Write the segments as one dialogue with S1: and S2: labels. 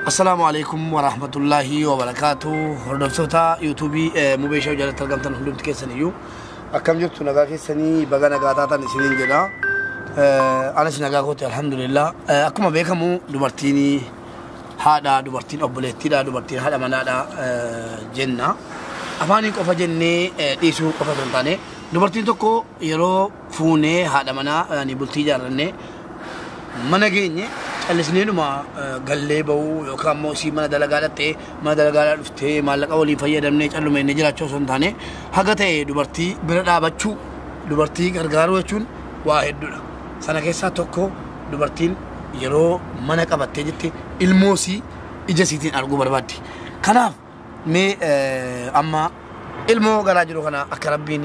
S1: السلام عليكم ورحمة الله وبركاته. هردفتوتا يوتيوبي مباشر جالت ترجمتن هندوم تكسنيو. أكمل جبت نجاكي سني بقى نجاتاتا نسينين جدا. أنا سنجاكوت الحمد لله. أكما بيكمو دوبرتيني هذا دوبرتين أبولتي دا دوبرتين هذا منادا جنة. أفاني كوفا جنة ديسو كوفا تنتاني. دوبرتين توكو يرو فوني هذا منا نبولتي جارنة. mana geenye callisneenuma gallee ba'uu yookaan immoo si mana dalagaa dhuftee maallaqa walii fayyadamnee callume inni jiraachuu osoo hin taane haga ta'e dubartii bira dhaabachuu dubartii gargaaruu jechuun waa hedduudha. Sana keessaa tokko dubartiin yeroo mana qabattee jettee ilmoosii ija siitiin arguu barbaaddi. Kanaaf mee amma ilmoo garaa jiru kana akka rabbiin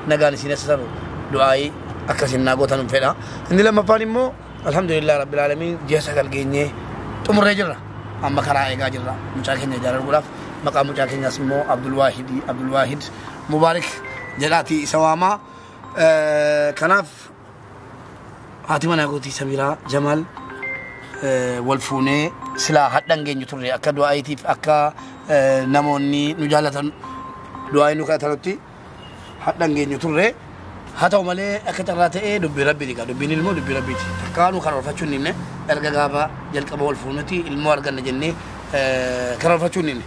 S1: nagaan isiin asisaru du'aayii akkasiin naagootan fedha. Inni lammaffaan immoo الحمد لله رب العالمين جيسا قال جيني تمر جرا أما كرا إيجا جرا مشاكين جرا الغلاف مقام مشاكين اسمه عبد الواحد مبارك جلاتي سواما كناف هاتمنا قوتي سميرة جمال والفوني سلا حدن جيني تري أكا دعايتي أكا نموني نجالة دعاي نكاتلتي حدن جيني تري هاتو مالي أكتراتي دبي ربي ديكا دبي نلمو دبي ربي تي كانوا كانوا فتشون نينه أرجع غابا جلك أبو الفونتي المو أرجع نجني كانوا فتشون نينه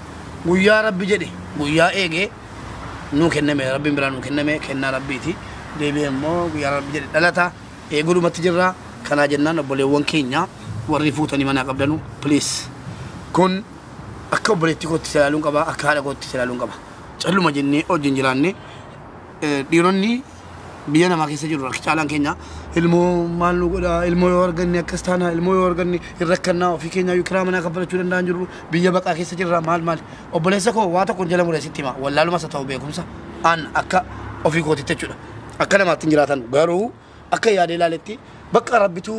S1: ويا ربي جدي ويا إيجي نو كنّمه ربي مرا نو كنّمه كنّا ربي تي دبي مو ويا ربي جدي دلتا إيجولو متجرا كنا جنّا نبولي وانكينيا وريفوتني منا قبلنو بليس كون أكبر تيكو تسلالون كبا أكهار كو تسلالون كبا تقولوا ما جنّي أو جنجلاني ديروني بيانا ما كيسجل رك تعلن كينيا المو مالو قدا المو يورغني كستانا المو يورغني يركنا في كينيا يكرامنا قبل تشولن دانجرو بيا بقى كيسجل مال وبلسكو واتا كون جلمو رسيتيما ولا لما ستاو بكم سا ان اكا اوفي كوتي تچودا اكا ما تنجراتن غارو اكا يا دلالتي بقى ربيتو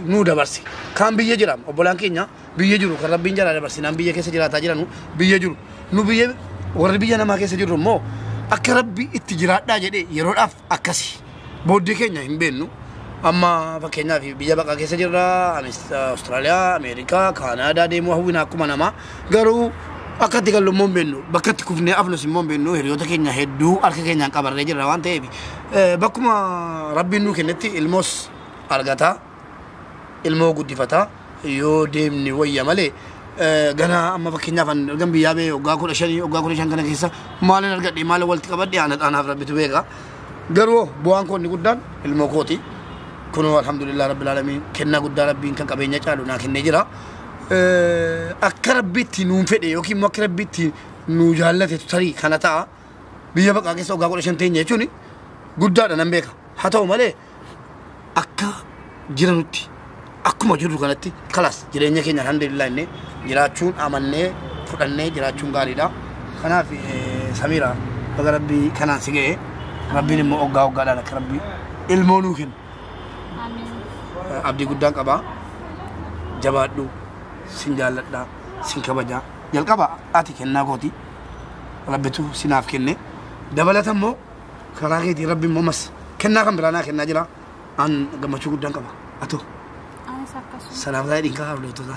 S1: نو دبرسي كان بيا جرام وبلان كينيا بيا جرو كربين جرا دبرسي نام بيا كيسجل تاجرانو بيا جرو نو بيا وربيا ما كيسجل مو أكربي التجارات دا جدي يروح أكاسي بودي كينيا ينبينو أما فكينيا في بيجا بقى كيسة جرا أستراليا أمريكا كندا دي موهونا كمان ما قالوا أكتي قالوا مم بينو بكتي كوفني أفلس مم بينو هريوتا كينيا هدو أرك كينيا كبر رجل روان تيبي بكما ربي نو كنتي الموس أرجعتا المو قدي فتا يو ديمني ويا مالي غنا أما فكينيا فن جنب يابي وقاكل أشاني كنا كيسة مال نرجع دي مال والت كبر دي أنا أفرد بتويجا قالوا بوان كون نقدان الموكوتي كنوا الحمد لله رب العالمين كنا قدان ربين كان كبينيا كانوا ناكن نجرا أكرب بيتي نوم فدي يوكي ما أكرب بيتي نوجالة تري خانتا بيجا بقى كيسة وقاكل أشان تيني شوني قدان أنا مبيكا حتى ومالي أكا جيرانوتي أكما جرو كانتي خلاص جيرانيا كنا الحمد لله إني جراتشون أمانة فرنة جراتشون غاريدا خنا في سميرة بقى ربي كنا سجى ربي نمو أوجا لنا كربي المونوكين أبدي قدام كبا جبادو سنجالة دا سنكبجا جل كبا أتي كنا قوتي ربي تو سناف كنّي دبلة مو خلاقي دي ربي ممس كنا كم بلانا كنا جرا أن جمشوا قدام كبا أتو سلام عليكم كهابلو تودا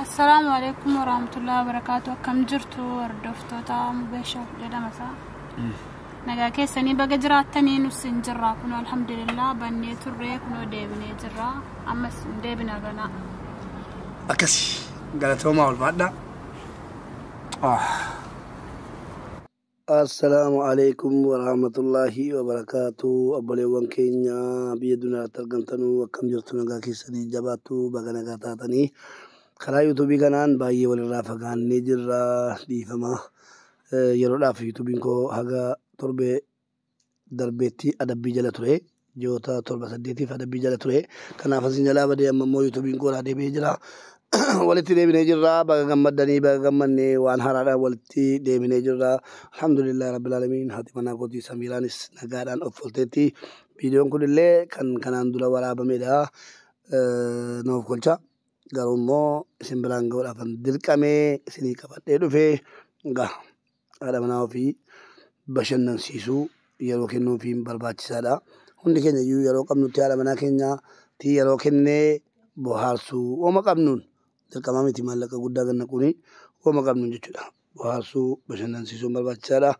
S2: السلام عليكم ورحمة الله وبركاته كم جرتوا وردفتوتا مباشر جدا مساء نجاكي سني بجرات تاني نسين جرا كنا الحمد لله بني ترى كنا ديبني جرا أمس ديبنا جنا
S1: أكسي قالتهم أول بعد السلام عليكم ورحمة الله وبركاته أبولي وانكينيا بيدنا ترجمتنو وكم جرتوا نجاكي سني جباتو بغنا قطعتني خلا يوتيوبي كانان باي ولا فغان نجرا دي فما يرودا في يوتيوبين كو هاغا تربه دربتي ادبي جلاتوري جوتا تربه سديتي فدبي جلاتوري كنا فسين جلا بدي ام مو يوتيوبين كو رادي بيجرا ولتي دي بنجرا باغا غمدني باغا غمني وان هرادا ولتي دي بنجرا الحمد لله رب العالمين هاتمنا قوتي سميرانس نغادان اوفولتي فيديو كو دله كان دولا ورا بميدا نوف كولچا garumo simbranga wala fan dirkame sini kabade do fe ga ada mana fi bashannan sisu yaro kenno fi barbaci sada hundi kenya yu yaro kamnu tiala mana kenya ti yaro kenne bo harsu o makamnun dirqamamiti maallaqa guddaa ganna kuni wama qabnu jechuudha bohaarsuu bashannansiisuun barbaachisaadha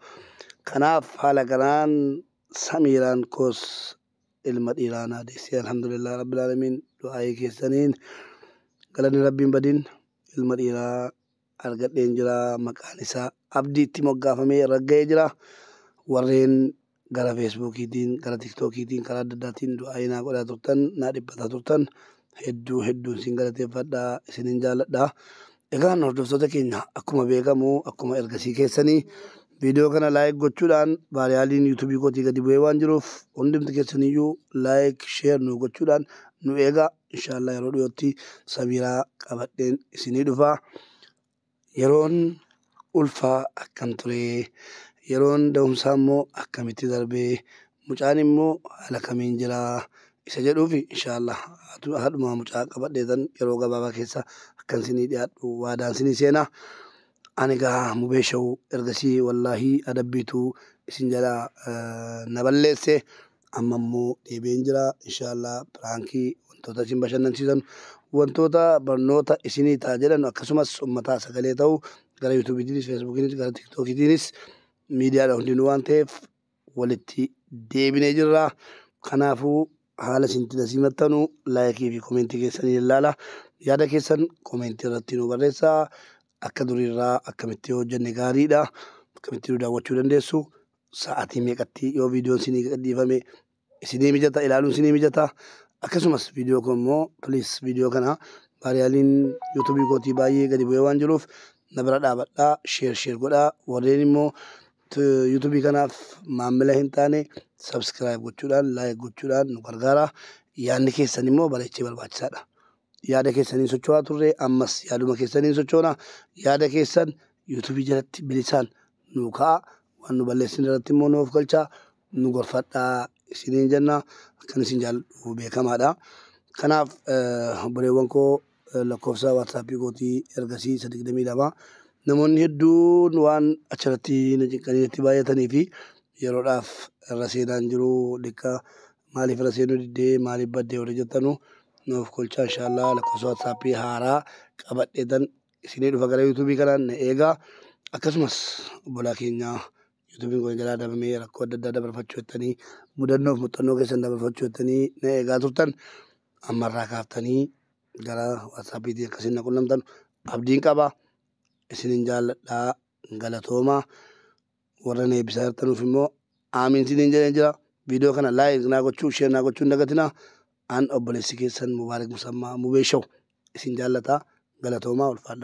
S1: kanaaf haala kanaan samiiraan koos ilma dhiiraa naadessee alhamdulillah rabbil aalamiin du'aayii keessaniin galanni rabbiin badin ilma dhiiraa argadheen jira maqaan isaa abdiitti moggaafamee ragga'ee jira warreen gara feesbuukiitiin gara tiktookiitiin karaa adda addaatiin du'aayii naa godhaa turtan naa dhiphataa turtan hedduun isin galateeffadhaa isinin jaalladhaa egaan hordoftoota keenya akkuma beekamu akkuma ergasii keessanii viidiyoo kana laayik gochuudhaan baariyaaliin yuutuubii kootii gadi bu'ee waan jiruuf hundumti keessaniyyuu laayik sheer nu gochuudhaan nu eega inshaallah yeroo dhiyootti Samiiraa qabadheen isinii dhufa yeroon ulfaa akkam ture yeroon da'umsaa immoo akkamitti darbee mucaan immoo haala kamiin jira isa jedhuufi inshaallah haadhuma mucaa qabadheetan yeroo gabaabaa keessa akkan isinii dhiyaadhu waadaan isinii seenaa ani gaa mubeesha'u ergasii wallaahi adabbiitu isin jala na balleesse amma immoo deebi'een jira inshaallah piraankii wantoota isin bashannansiisan wantoota barnoota isinii ta'a jedhan akkasumas ummataa sagalee ta'u gara yuutuubiitiinis feesbuukiinis gara tiktookiitiinis miidiyaadha hundinuu waan ta'eef walitti deebinee jirra kanaafuu haala isinti nasiimattanu laayikii fi koomentii keessanii ilaala yaada keessan koomentii irratti nu barreessaa akka duriirraa akkamitti hojjenne gaariidha akkamitti nu daawwachuu dandeessu sa'aatii meeqatti yoo viidiyoon isinii gadhiifame isinii mijata ilaaluun isinii mijata akkasumas viidiyoo kun immoo piliis viidiyoo kana baariyaaliin yuutuubii kootii baay'ee gadi bu'ee waan jiruuf na bira dhaabadhaa sheer godhaa warreen immoo yuutuubii kanaaf maamila hin taane sabskiraayib gochuudhaan laayik gochuudhaan nu gargaara yaadni keessan immoo bareechee barbaachisaadha yaada keessaniin socho'aa turre ammas yaaduma keessaniin sochoona yaada keessan yuutuubii jalatti bilisaan nu ka'a waan nu balleessin irratti immoo nuuf galchaa nu gorfadhaa isiniin jenna akkan isin jaalladhu beekamaadha kanaaf obboleewwan koo lakkoofsa waatsaappii kootii ergasii 32 namoonni hedduun waan achirratti na cinqanii itti baay'atanii fi yeroodhaaf irra seenaan jiru dhikka maaliif irra seenuu diddee maaliif baddee warra jettanu nuuf kolchaa inshaallah lakkoofsa waatsaappii haaraa qabadheetan isinii dhufa gara yuutuubii kanaan na eegaa akkasumas obbolaa keenya yuutuubiin kun jalaa dabamee rakkoo adda addaa dabarfachuu jettanii mudannoof muuxannoo keessan dabarfachuu jettanii na eegaa turtan ammarraa kaaftanii gara waatsaappiitiin akkasiin na qunnamtan abdiin qaba isinin jaalladhaa galatooma warra na eebbisaa jirtanuuf immoo aamiin isiniin jedhee jira viidiyoo kana laayik naa gochuu sheer naa gochuu hin dagatinaa an obboleessi keessan mubaarak musammaa mubeesha'u isin jaallataa galatoomaa ulfaadhaa